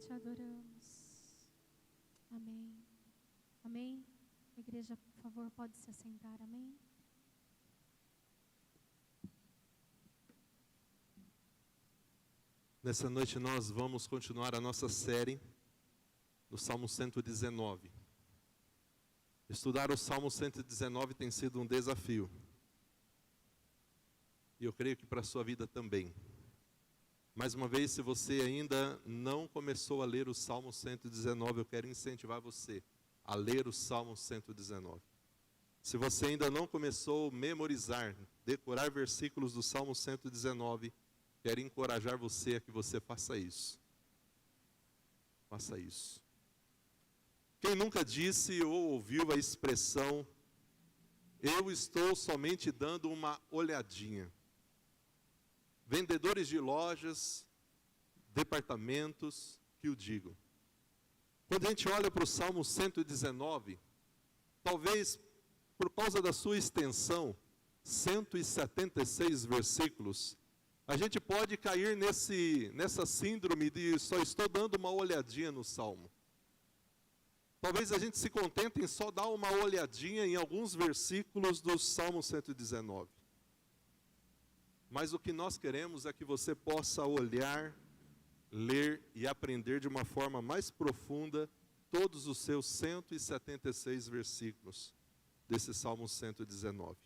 te adoramos. Amém. Amém. A igreja, por favor, pode se assentar. Amém. Nessa noite nós vamos continuar a nossa série no Salmo 119. Estudar o Salmo 119 tem sido um desafio. E eu creio que para a sua vida também. Mais uma vez, se você ainda não começou a ler o Salmo 119, eu quero incentivar você a ler o Salmo 119. Se você ainda não começou a memorizar, decorar versículos do Salmo 119, quero encorajar você a que você faça isso. Faça isso. Quem nunca disse ou ouviu a expressão, eu estou somente dando uma olhadinha? Vendedores de lojas, departamentos que o digam. Quando a gente olha para o Salmo 119, talvez por causa da sua extensão, 176 versículos, a gente pode cair nessa síndrome de só estou dando uma olhadinha no Salmo. Talvez a gente se contente em só dar uma olhadinha em alguns versículos do Salmo 119. Mas o que nós queremos é que você possa olhar, ler e aprender de uma forma mais profunda todos os seus 176 versículos desse Salmo 119.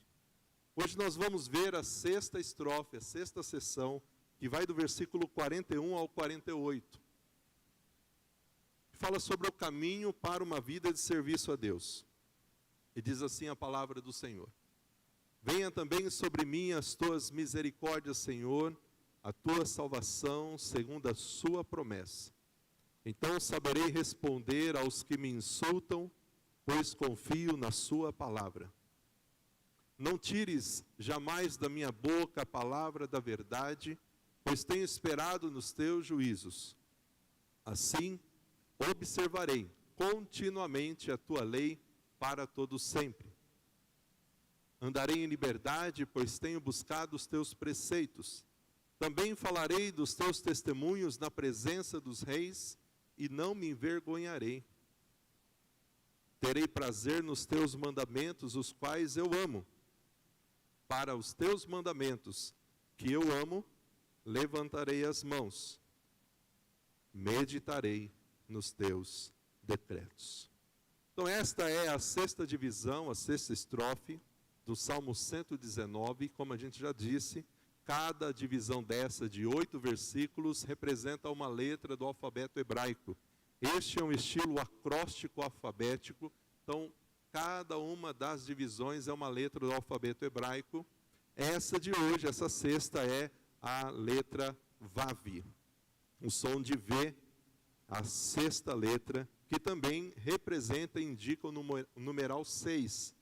Hoje nós vamos ver a sexta estrofe, a sexta seção, que vai do versículo 41 ao 48. Fala sobre o caminho para uma vida de serviço a Deus. E diz assim a palavra do Senhor. Venha também sobre mim as tuas misericórdias, Senhor, a tua salvação segundo a sua promessa. Então saberei responder aos que me insultam, pois confio na sua palavra. Não tires jamais da minha boca a palavra da verdade, pois tenho esperado nos teus juízos. Assim, observarei continuamente a tua lei para todo sempre. Andarei em liberdade, pois tenho buscado os teus preceitos. Também falarei dos teus testemunhos na presença dos reis, e não me envergonharei. Terei prazer nos teus mandamentos, os quais eu amo. Para os teus mandamentos, que eu amo, levantarei as mãos. Meditarei nos teus decretos. Então esta é a sexta divisão, a sexta estrofe do Salmo 119, como a gente já disse, cada divisão dessa de 8 versículos representa uma letra do alfabeto hebraico. Este é um estilo acróstico alfabético, então cada uma das divisões é uma letra do alfabeto hebraico. Essa de hoje, essa sexta, é a letra Vav, o som de V, a sexta letra, que também representa e indica o numeral 6.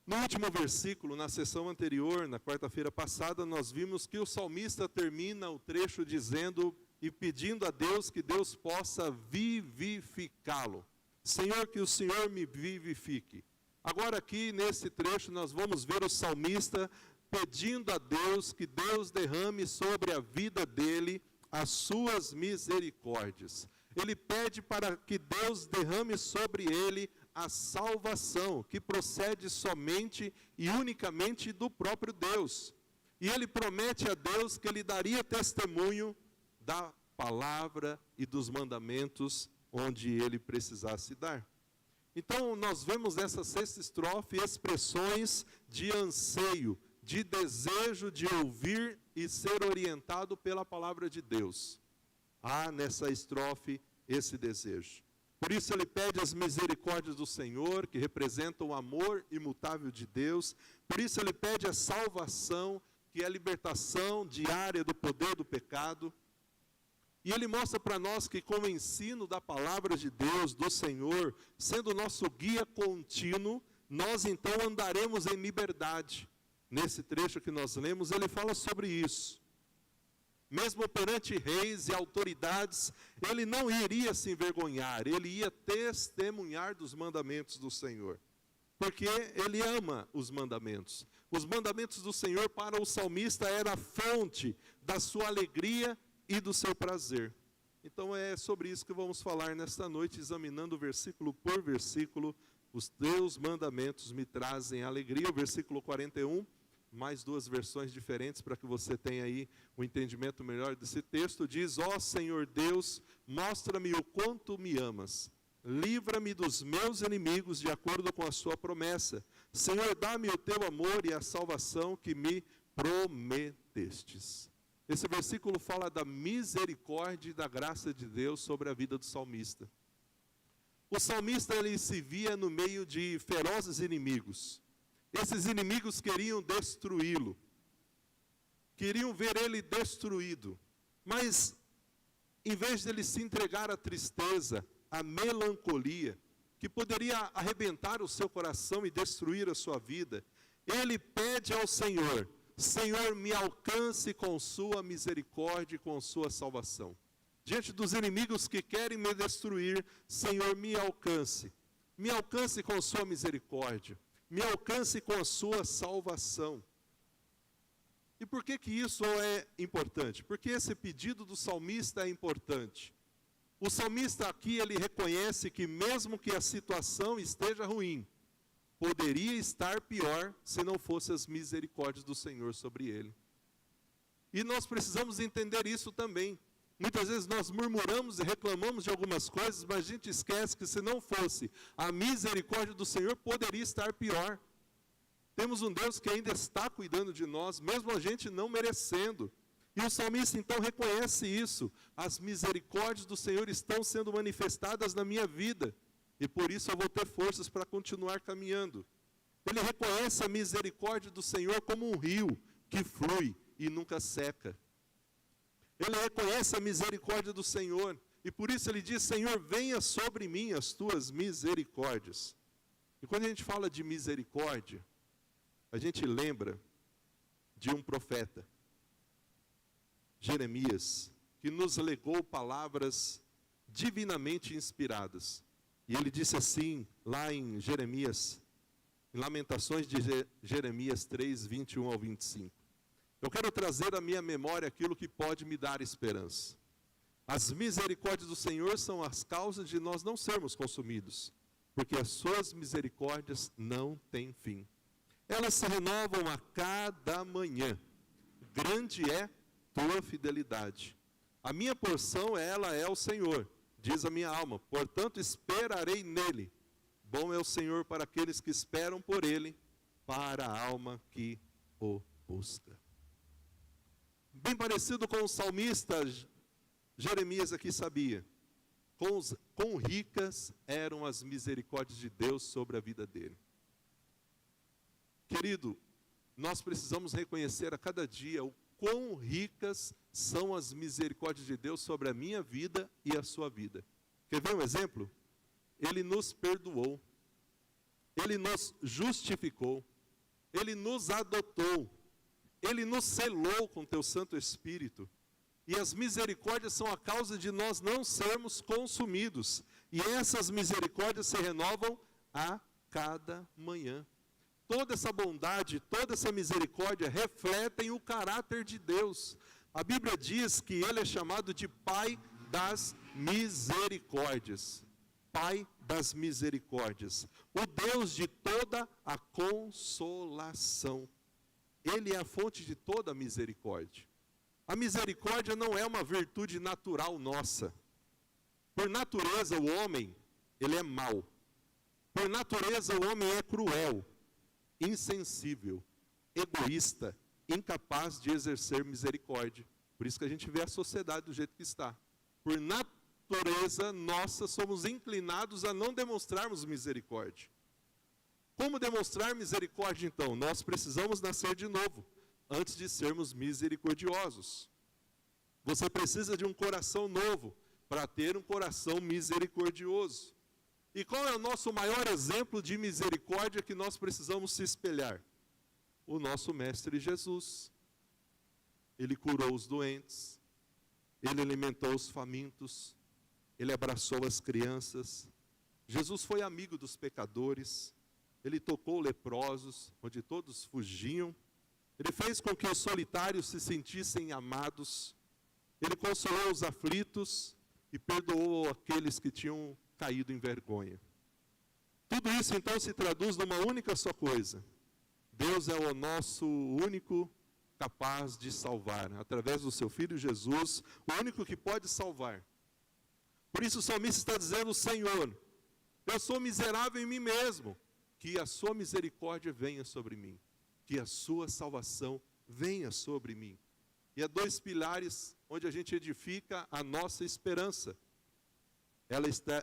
No último versículo, na sessão anterior, na quarta-feira passada, nós vimos que o salmista termina o trecho dizendo e pedindo a Deus que Deus possa vivificá-lo. Senhor, que o Senhor me vivifique. Agora aqui, nesse trecho, nós vamos ver o salmista pedindo a Deus que Deus derrame sobre a vida dele as suas misericórdias. Ele pede para que Deus derrame sobre ele a salvação, que procede somente e unicamente do próprio Deus. E ele promete a Deus que ele daria testemunho da palavra e dos mandamentos onde ele precisasse dar. Então nós vemos nessa sexta estrofe expressões de anseio, de desejo de ouvir e ser orientado pela palavra de Deus. Há nessa estrofe esse desejo. Por isso ele pede as misericórdias do Senhor, que representam o amor imutável de Deus. Por isso ele pede a salvação, que é a libertação diária do poder do pecado. E ele mostra para nós que com o ensino da palavra de Deus, do Senhor, sendo o nosso guia contínuo, nós então andaremos em liberdade. Nesse trecho que nós lemos, ele fala sobre isso. Mesmo perante reis e autoridades, ele não iria se envergonhar, ele ia testemunhar dos mandamentos do Senhor. Porque ele ama os mandamentos. Os mandamentos do Senhor para o salmista era a fonte da sua alegria e do seu prazer. Então é sobre isso que vamos falar nesta noite, examinando versículo por versículo. Os teus mandamentos me trazem alegria. O versículo 41, mais duas versões diferentes para que você tenha aí um entendimento melhor desse texto. Diz: ó Senhor Deus, mostra-me o quanto me amas. Livra-me dos meus inimigos de acordo com a sua promessa. Senhor, dá-me o teu amor e a salvação que me prometestes. Esse versículo fala da misericórdia e da graça de Deus sobre a vida do salmista. O salmista, ele se via no meio de ferozes inimigos. Esses inimigos queriam destruí-lo. Queriam ver ele destruído. Mas, em vez de ele se entregar à tristeza, à melancolia, que poderia arrebentar o seu coração e destruir a sua vida, ele pede ao Senhor: Senhor, me alcance com sua misericórdia e com sua salvação. Diante dos inimigos que querem me destruir, Senhor, me alcance com sua misericórdia, me alcance com a sua salvação. E por que isso é importante? Porque esse pedido do salmista é importante. O salmista aqui, ele reconhece que mesmo que a situação esteja ruim, poderia estar pior se não fossem as misericórdias do Senhor sobre ele. E nós precisamos entender isso também. Muitas vezes nós murmuramos e reclamamos de algumas coisas, mas a gente esquece que se não fosse a misericórdia do Senhor, poderia estar pior. Temos um Deus que ainda está cuidando de nós, mesmo a gente não merecendo. E o salmista então reconhece isso. As misericórdias do Senhor estão sendo manifestadas na minha vida. E por isso eu vou ter forças para continuar caminhando. Ele reconhece a misericórdia do Senhor como um rio que flui e nunca seca. Ele reconhece a misericórdia do Senhor. E por isso ele diz: Senhor, venha sobre mim as tuas misericórdias. E quando a gente fala de misericórdia, a gente lembra de um profeta, Jeremias, que nos legou palavras divinamente inspiradas. E ele disse assim, lá em Jeremias, em Lamentações de Jeremias 3, 21 ao 25. Eu quero trazer à minha memória aquilo que pode me dar esperança. As misericórdias do Senhor são as causas de nós não sermos consumidos, porque as suas misericórdias não têm fim. Elas se renovam a cada manhã. Grande é tua fidelidade. A minha porção, ela é o Senhor, diz a minha alma, portanto esperarei nele. Bom é o Senhor para aqueles que esperam por ele, para a alma que o busca. Bem parecido com o salmista, Jeremias aqui sabia, quão ricas eram as misericórdias de Deus sobre a vida dele. Querido, nós precisamos reconhecer a cada dia o quão ricas são as misericórdias de Deus sobre a minha vida e a sua vida. Quer ver um exemplo? Ele nos perdoou, Ele nos justificou, Ele nos adotou, Ele nos selou com teu Santo Espírito. E as misericórdias são a causa de nós não sermos consumidos. E essas misericórdias se renovam a cada manhã. Toda essa bondade, toda essa misericórdia refletem o caráter de Deus. A Bíblia diz que Ele é chamado de Pai das misericórdias. Pai das misericórdias. O Deus de toda a consolação. Ele é a fonte de toda a misericórdia. A misericórdia não é uma virtude natural nossa. Por natureza, o homem, ele é mau. Por natureza, o homem é cruel, insensível, egoísta, incapaz de exercer misericórdia. Por isso que a gente vê a sociedade do jeito que está. Por natureza nossa, somos inclinados a não demonstrarmos misericórdia. Como demonstrar misericórdia, então? Nós precisamos nascer de novo, antes de sermos misericordiosos. Você precisa de um coração novo, para ter um coração misericordioso. E qual é o nosso maior exemplo de misericórdia que nós precisamos se espelhar? O nosso Mestre Jesus. Ele curou os doentes, Ele alimentou os famintos, Ele abraçou as crianças. Jesus foi amigo dos pecadores, Ele tocou leprosos, onde todos fugiam. Ele fez com que os solitários se sentissem amados. Ele consolou os aflitos. e perdoou aqueles que tinham caído em vergonha. Tudo isso então se traduz numa única só coisa: Deus é o nosso único capaz de salvar, através do seu Filho Jesus, o único que pode salvar. Por isso o salmista está dizendo: Senhor, eu sou miserável em mim mesmo, que a sua misericórdia venha sobre mim, que a sua salvação venha sobre mim. E há dois pilares onde a gente edifica a nossa esperança.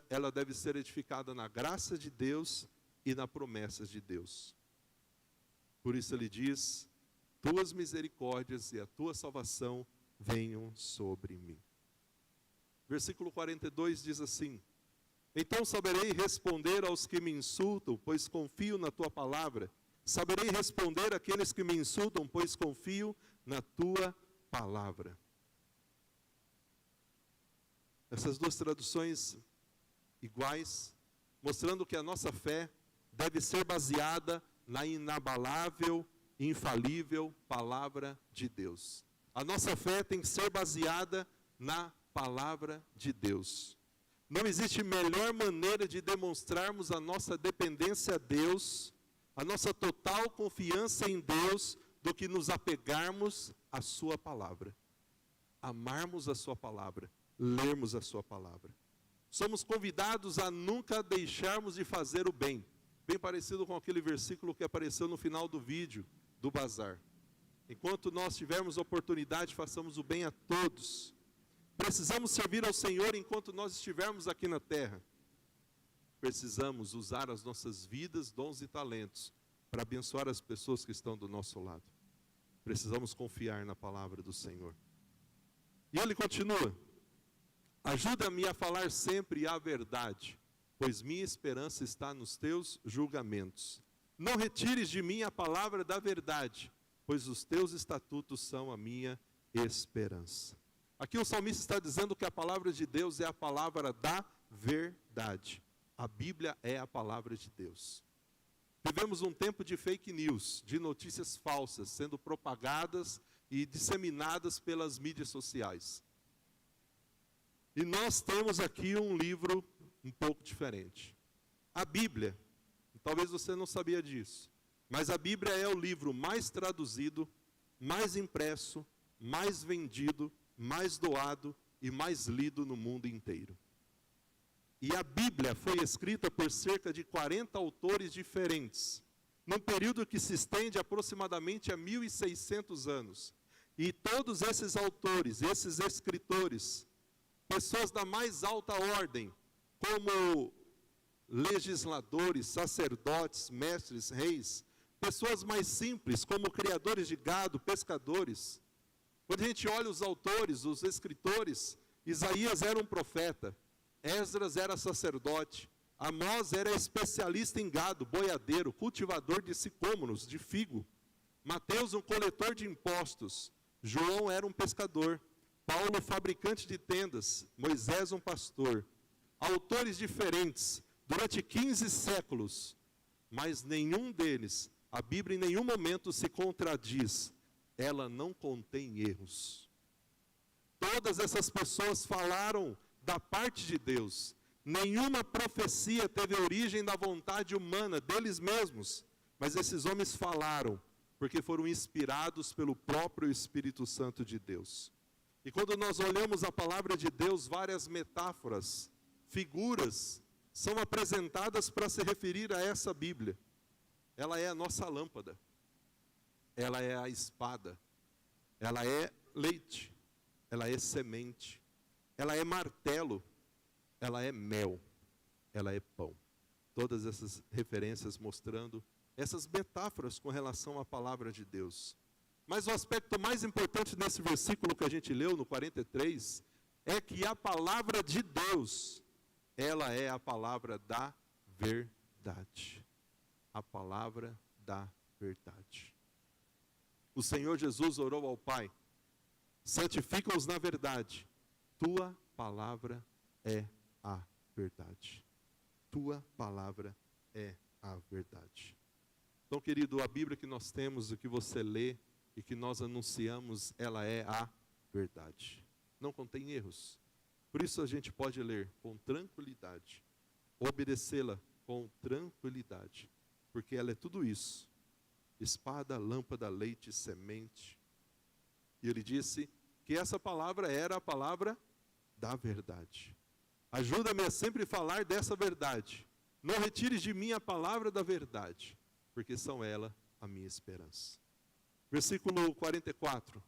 Ela deve ser edificada na graça de Deus e nas promessas de Deus. Por isso ele diz: tuas misericórdias e a tua salvação venham sobre mim. Versículo 42 diz assim: então saberei responder aos que me insultam, pois confio na tua palavra. Saberei responder àqueles que me insultam, pois confio na tua palavra. Essas duas traduções iguais, mostrando que a nossa fé deve ser baseada na inabalável, infalível palavra de Deus. A nossa fé tem que ser baseada na palavra de Deus. Não existe melhor maneira de demonstrarmos a nossa dependência a Deus, a nossa total confiança em Deus, do que nos apegarmos à sua palavra. Amarmos a sua palavra, lermos a sua palavra. Somos convidados a nunca deixarmos de fazer o bem. Bem parecido com aquele versículo que apareceu no final do vídeo do bazar. Enquanto nós tivermos oportunidade, façamos o bem a todos. Precisamos servir ao Senhor enquanto nós estivermos aqui na terra. Precisamos usar as nossas vidas, dons e talentos para abençoar as pessoas que estão do nosso lado. Precisamos confiar na palavra do Senhor. E ele continua: ajuda-me a falar sempre a verdade, pois minha esperança está nos teus julgamentos. Não retires de mim a palavra da verdade, pois os teus estatutos são a minha esperança. Aqui o salmista está dizendo que a palavra de Deus é a palavra da verdade. A Bíblia é a palavra de Deus. Vivemos um tempo de fake news, de notícias falsas, sendo propagadas e disseminadas pelas mídias sociais. E nós temos aqui um livro um pouco diferente. A Bíblia, talvez você não sabia disso, mas a Bíblia é o livro mais traduzido, mais impresso, mais vendido, mais doado e mais lido no mundo inteiro. E a Bíblia foi escrita por cerca de 40 autores diferentes, num período que se estende aproximadamente a 1.600 anos. E todos esses autores, esses escritores, pessoas da mais alta ordem, como legisladores, sacerdotes, mestres, reis, pessoas mais simples, como criadores de gado, pescadores. Quando a gente olha os autores, os escritores, Isaías era um profeta, Esdras era sacerdote, Amós era especialista em gado, boiadeiro, cultivador de sicômoros, de figo, Mateus um coletor de impostos, João era um pescador, Paulo fabricante de tendas, Moisés um pastor. Autores diferentes, durante 15 séculos, mas nenhum deles, a Bíblia em nenhum momento se contradiz. Ela não contém erros. Todas essas pessoas falaram da parte de Deus. Nenhuma profecia teve origem da vontade humana, deles mesmos. Mas esses homens falaram, porque foram inspirados pelo próprio Espírito Santo de Deus. E quando nós olhamos a palavra de Deus, várias metáforas, figuras, são apresentadas para se referir a essa Bíblia. Ela é a nossa lâmpada. Ela é a espada, ela é leite, ela é semente, ela é martelo, ela é mel, ela é pão. Todas essas referências mostrando essas metáforas com relação à palavra de Deus. Mas o aspecto mais importante nesse versículo que a gente leu, no 43, é que a palavra de Deus, ela é a palavra da verdade. A palavra da verdade. O Senhor Jesus orou ao Pai: santifica-os na verdade, tua palavra é a verdade. Tua palavra é a verdade. Então, querido, a Bíblia que nós temos, o que você lê e que nós anunciamos, ela é a verdade. Não contém erros. Por isso a gente pode ler com tranquilidade, obedecê-la com tranquilidade, porque ela é tudo isso: espada, lâmpada, leite, semente. E ele disse que essa palavra era a palavra da verdade. Ajuda-me a sempre falar dessa verdade. Não retires de mim a palavra da verdade, porque são ela a minha esperança. Versículo 44.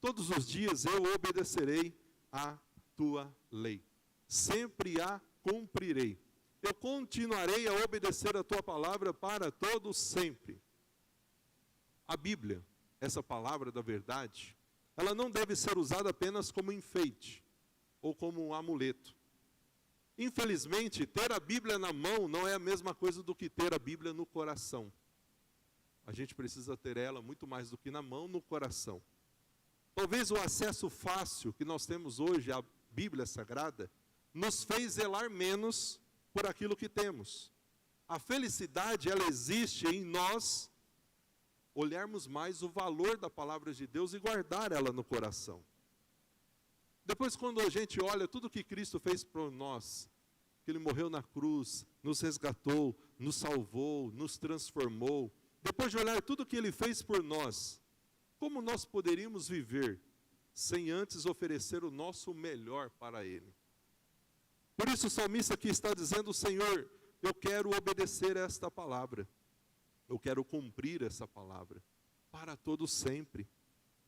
Todos os dias eu obedecerei a tua lei. Sempre a cumprirei. Eu continuarei a obedecer a tua palavra para todo sempre. A Bíblia, essa palavra da verdade, ela não deve ser usada apenas como enfeite ou como um amuleto. Infelizmente, ter a Bíblia na mão não é a mesma coisa do que ter a Bíblia no coração. A gente precisa ter ela muito mais do que na mão, no coração. Talvez o acesso fácil que nós temos hoje à Bíblia Sagrada nos fez zelar menos por aquilo que temos. A felicidade, ela existe em nós olharmos mais o valor da palavra de Deus e guardar ela no coração. Depois, quando a gente olha tudo que Cristo fez por nós, que Ele morreu na cruz, nos resgatou, nos salvou, nos transformou, depois de olhar tudo que Ele fez por nós, como nós poderíamos viver sem antes oferecer o nosso melhor para Ele? Por isso o salmista aqui está dizendo: Senhor, eu quero obedecer a esta palavra. Eu quero cumprir essa palavra para todo sempre.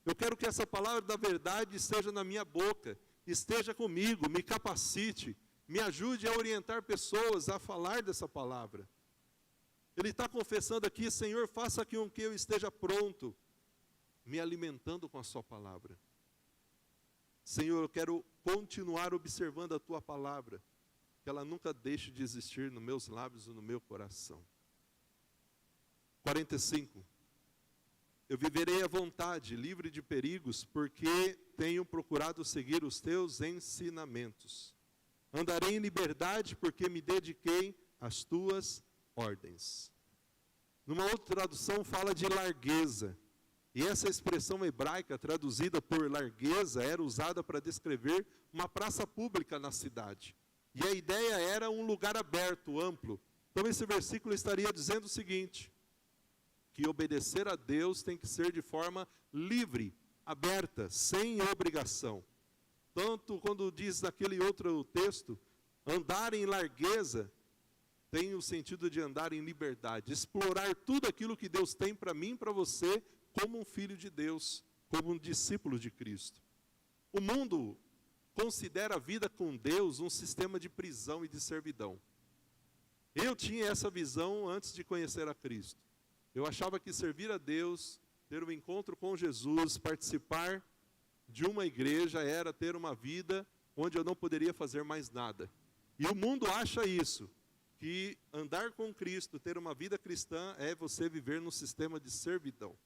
Eu quero que essa palavra da verdade esteja na minha boca, esteja comigo, me capacite, me ajude a orientar pessoas a falar dessa palavra. Ele está confessando aqui: Senhor, faça com que eu esteja pronto, me alimentando com a sua palavra. Senhor, eu quero continuar observando a tua palavra, que ela nunca deixe de existir nos meus lábios e no meu coração. 45. Eu viverei à vontade, livre de perigos, porque tenho procurado seguir os teus ensinamentos. Andarei em liberdade, porque me dediquei às tuas ordens. Numa outra tradução fala de largueza. E essa expressão hebraica, traduzida por largueza, era usada para descrever uma praça pública na cidade. E a ideia era um lugar aberto, amplo. Então esse versículo estaria dizendo o seguinte: que obedecer a Deus tem que ser de forma livre, aberta, sem obrigação. Tanto quando diz naquele outro texto, andar em largueza, tem o sentido de andar em liberdade, explorar tudo aquilo que Deus tem para mim e para você, como um filho de Deus, como um discípulo de Cristo. O mundo considera a vida com Deus um sistema de prisão e de servidão. Eu tinha essa visão antes de conhecer a Cristo. Eu achava que servir a Deus, ter um encontro com Jesus, participar de uma igreja era ter uma vida onde eu não poderia fazer mais nada. E o mundo acha isso, que andar com Cristo, ter uma vida cristã, é você viver num sistema de servidão.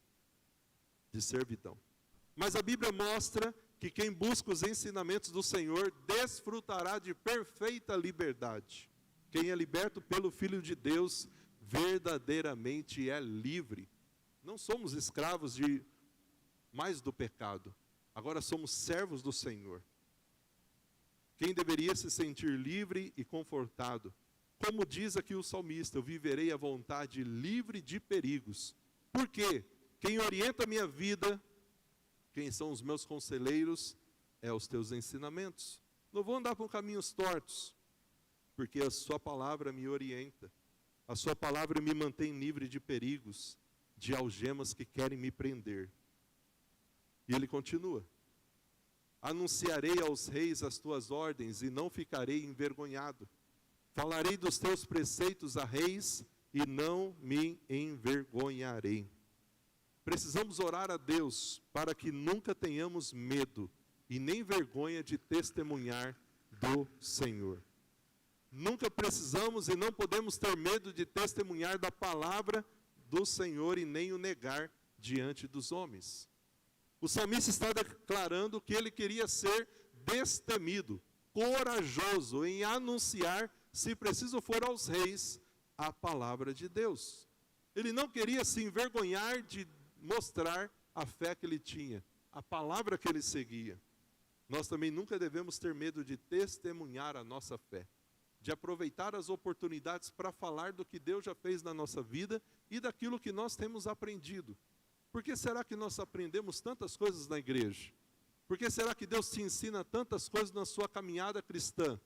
Mas a Bíblia mostra que quem busca os ensinamentos do Senhor desfrutará de perfeita liberdade. Quem é liberto pelo Filho de Deus verdadeiramente é livre. Não somos escravos de mais do pecado. Agora somos servos do Senhor. Quem deveria se sentir livre e confortado? Como diz aqui o salmista, eu viverei à vontade, livre de perigos. Por quê? Quem orienta a minha vida, quem são os meus conselheiros, é os teus ensinamentos. Não vou andar por caminhos tortos, porque a sua palavra me orienta. A sua palavra me mantém livre de perigos, de algemas que querem me prender. E ele continua: anunciarei aos reis as tuas ordens e não ficarei envergonhado. Falarei dos teus preceitos a reis e não me envergonharei. Precisamos orar a Deus para que nunca tenhamos medo e nem vergonha de testemunhar do Senhor. Nunca precisamos e não podemos ter medo de testemunhar da palavra do Senhor e nem o negar diante dos homens. O salmista está declarando que ele queria ser destemido, corajoso em anunciar, se preciso for aos reis, a palavra de Deus. Ele não queria se envergonhar de mostrar a fé que ele tinha, a palavra que ele seguia. nós também nunca devemos ter medo de testemunhar a nossa fé, de aproveitar as oportunidades para falar do que Deus já fez na nossa vida e daquilo que nós temos aprendido. Por que será que nós aprendemos tantas coisas na igreja? Por que será que Deus te ensina tantas coisas na sua caminhada cristã?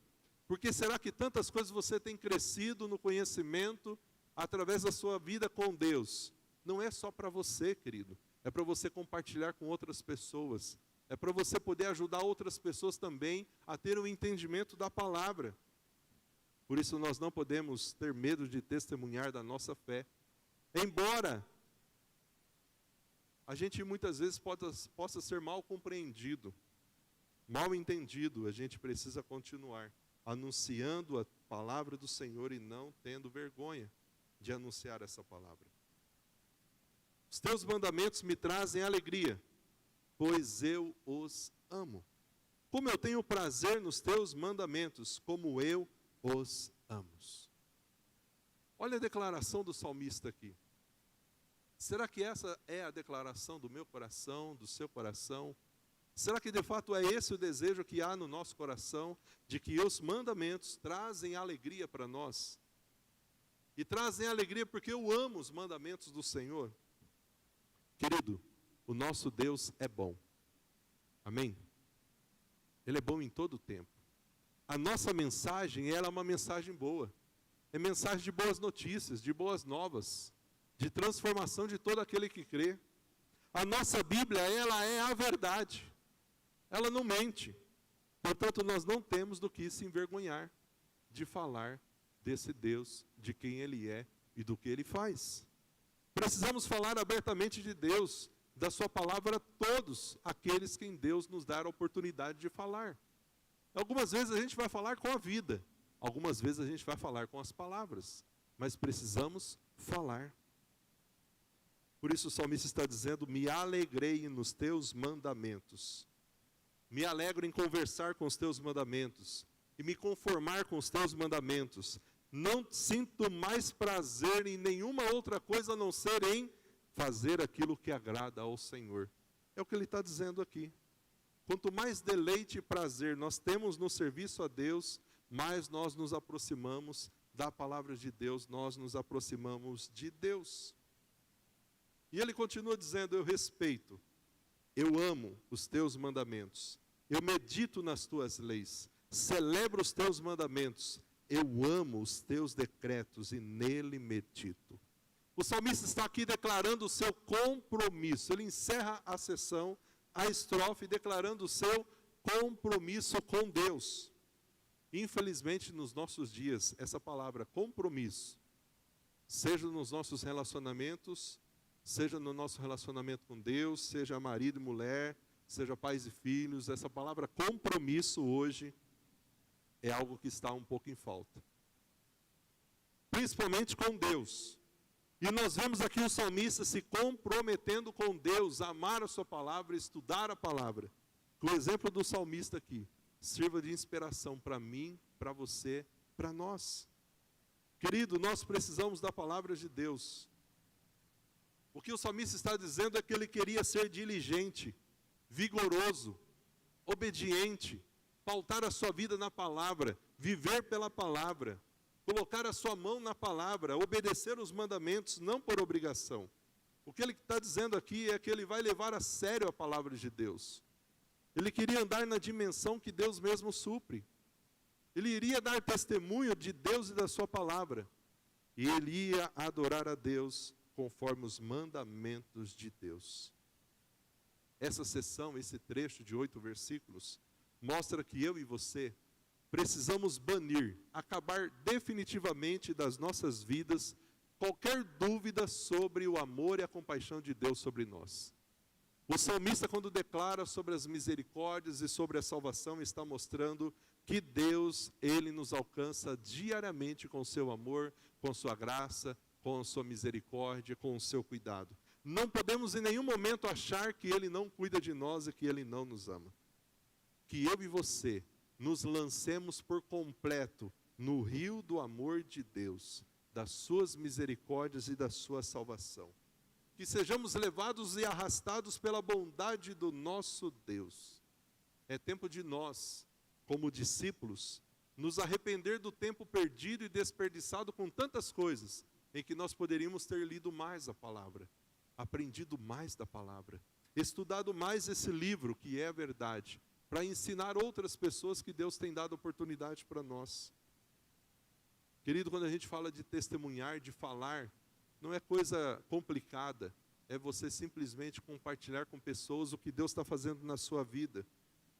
Por que será que tantas coisas você tem crescido no conhecimento através da sua vida com Deus? Não é só para você, querido. É para você compartilhar com outras pessoas. É para você poder ajudar outras pessoas também a ter um entendimento da palavra. Por isso nós não podemos ter medo de testemunhar da nossa fé. Embora a gente muitas vezes possa ser mal compreendido, mal entendido, a gente precisa continuar anunciando a palavra do Senhor e não tendo vergonha de anunciar essa palavra. Os teus mandamentos me trazem alegria, pois eu os amo. Como eu tenho prazer nos teus mandamentos, como eu os amo. Olha a declaração do salmista aqui. Será que essa é a declaração do meu coração, do seu coração? Será que de fato é esse o desejo que há no nosso coração, de que os mandamentos trazem alegria para nós? E trazem alegria porque eu amo os mandamentos do Senhor. Querido, o nosso Deus é bom. Amém? Ele é bom em todo o tempo. A nossa mensagem, ela é uma mensagem boa. É mensagem de boas notícias, de boas novas, de transformação de todo aquele que crê. A nossa Bíblia, ela é a verdade. Ela não mente. Portanto, nós não temos do que se envergonhar de falar desse Deus, de quem Ele é e do que Ele faz. Precisamos falar abertamente de Deus, da sua palavra a todos aqueles que em Deus nos dá a oportunidade de falar. Algumas vezes a gente vai falar com a vida, algumas vezes a gente vai falar com as palavras, mas precisamos falar. Por isso o salmista está dizendo, me alegrei nos teus mandamentos. Me alegro em conversar com os teus mandamentos e me conformar com os teus mandamentos. Não sinto mais prazer em nenhuma outra coisa a não ser em fazer aquilo que agrada ao Senhor. É o que ele está dizendo aqui. Quanto mais deleite e prazer nós temos no serviço a Deus, mais nós nos aproximamos da palavra de Deus, nós nos aproximamos de Deus. E ele continua dizendo, eu respeito, eu amo os teus mandamentos, eu medito nas tuas leis, celebro os teus mandamentos, eu amo os teus decretos e nele medito. O salmista está aqui declarando o seu compromisso. Ele encerra a sessão, a estrofe, declarando o seu compromisso com Deus. Infelizmente, nos nossos dias, essa palavra compromisso, seja nos nossos relacionamentos, seja no nosso relacionamento com Deus, seja marido e mulher, seja pais e filhos, essa palavra compromisso hoje é algo que está um pouco em falta. Principalmente com Deus. E nós vemos aqui o salmista se comprometendo com Deus, a amar a sua palavra, estudar a palavra. Que o exemplo do salmista aqui sirva de inspiração para mim, para você, para nós. Querido, nós precisamos da palavra de Deus. O que o salmista está dizendo é que ele queria ser diligente, vigoroso, obediente, pautar a sua vida na palavra, viver pela palavra, colocar a sua mão na palavra, obedecer os mandamentos, não por obrigação. O que ele está dizendo aqui é que ele vai levar a sério a palavra de Deus. Ele queria andar na dimensão que Deus mesmo supre. Ele iria dar testemunho de Deus e da sua palavra. E ele ia adorar a Deus conforme os mandamentos de Deus. Essa sessão, esse trecho de 8 versículos, mostra que eu e você precisamos banir, acabar definitivamente das nossas vidas qualquer dúvida sobre o amor e a compaixão de Deus sobre nós. O salmista, quando declara sobre as misericórdias e sobre a salvação, está mostrando que Deus, Ele nos alcança diariamente com o seu amor, com sua graça, com a sua misericórdia, com o seu cuidado. Não podemos em nenhum momento achar que Ele não cuida de nós e que Ele não nos ama. Que eu e você nos lancemos por completo no rio do amor de Deus, das suas misericórdias e da sua salvação. Que sejamos levados e arrastados pela bondade do nosso Deus. É tempo de nós, como discípulos, nos arrepender do tempo perdido e desperdiçado com tantas coisas, em que nós poderíamos ter lido mais a palavra, aprendido mais da palavra, estudado mais esse livro que é a verdade, para ensinar outras pessoas que Deus tem dado oportunidade para nós. Querido, quando a gente fala de testemunhar, de falar, não é coisa complicada, é você simplesmente compartilhar com pessoas o que Deus está fazendo na sua vida.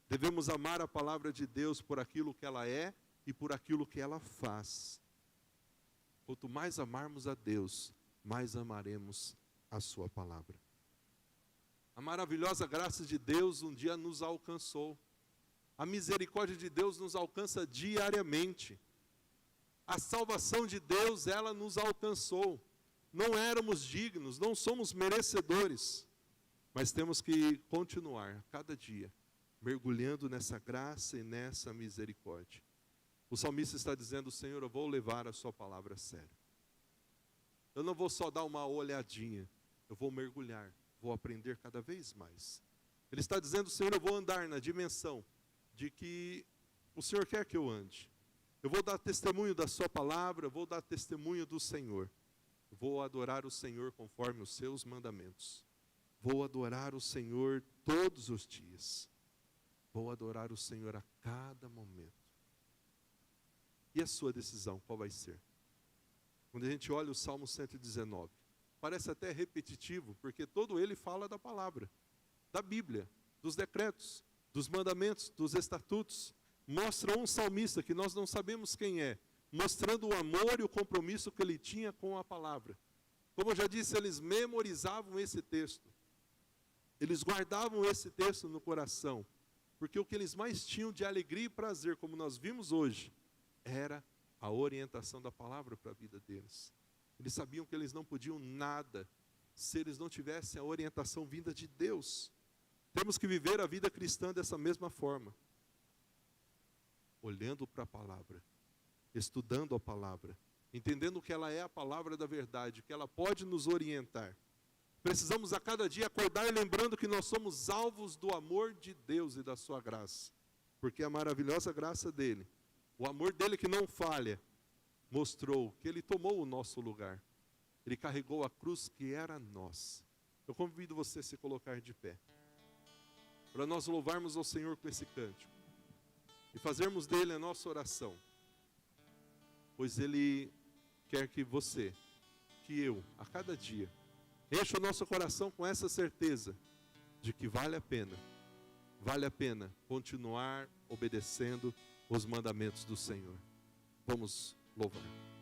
Devemos amar a palavra de Deus por aquilo que ela é e por aquilo que ela faz. Quanto mais amarmos a Deus, mais amaremos a sua palavra. A maravilhosa graça de Deus um dia nos alcançou. A misericórdia de Deus nos alcança diariamente. A salvação de Deus, ela nos alcançou. Não éramos dignos, não somos merecedores, mas temos que continuar cada dia mergulhando nessa graça e nessa misericórdia. O salmista está dizendo: Senhor, eu vou levar a sua palavra a sério. Eu não vou só dar uma olhadinha, eu vou mergulhar, vou aprender cada vez mais. Ele está dizendo: Senhor, eu vou andar na dimensão de que o Senhor quer que eu ande. Eu vou dar testemunho da sua palavra, vou dar testemunho do Senhor. Vou adorar o Senhor conforme os seus mandamentos. Vou adorar o Senhor todos os dias. Vou adorar o Senhor a cada momento. E a sua decisão, qual vai ser? Quando a gente olha o Salmo 119, parece até repetitivo, porque todo ele fala da palavra, da Bíblia, dos decretos, dos mandamentos, dos estatutos. Mostra um salmista que nós não sabemos quem é, mostrando o amor e o compromisso que ele tinha com a palavra. Como eu já disse, eles memorizavam esse texto. Eles guardavam esse texto no coração, porque o que eles mais tinham de alegria e prazer, como nós vimos hoje, era a orientação da palavra para a vida deles. Eles sabiam que eles não podiam nada se eles não tivessem a orientação vinda de Deus. Temos que viver a vida cristã dessa mesma forma, olhando para a palavra, estudando a palavra, entendendo que ela é a palavra da verdade, que ela pode nos orientar. Precisamos a cada dia acordar lembrando que nós somos alvos do amor de Deus e da sua graça, porque a maravilhosa graça dele, o amor dele que não falha, mostrou que ele tomou o nosso lugar. Ele carregou a cruz que era nossa. Eu convido você a se colocar de pé, para nós louvarmos ao Senhor com esse cântico e fazermos dele a nossa oração, pois ele quer que você, que eu, a cada dia, encha o nosso coração com essa certeza de que vale a pena continuar obedecendo os mandamentos do Senhor. Vamos louvar.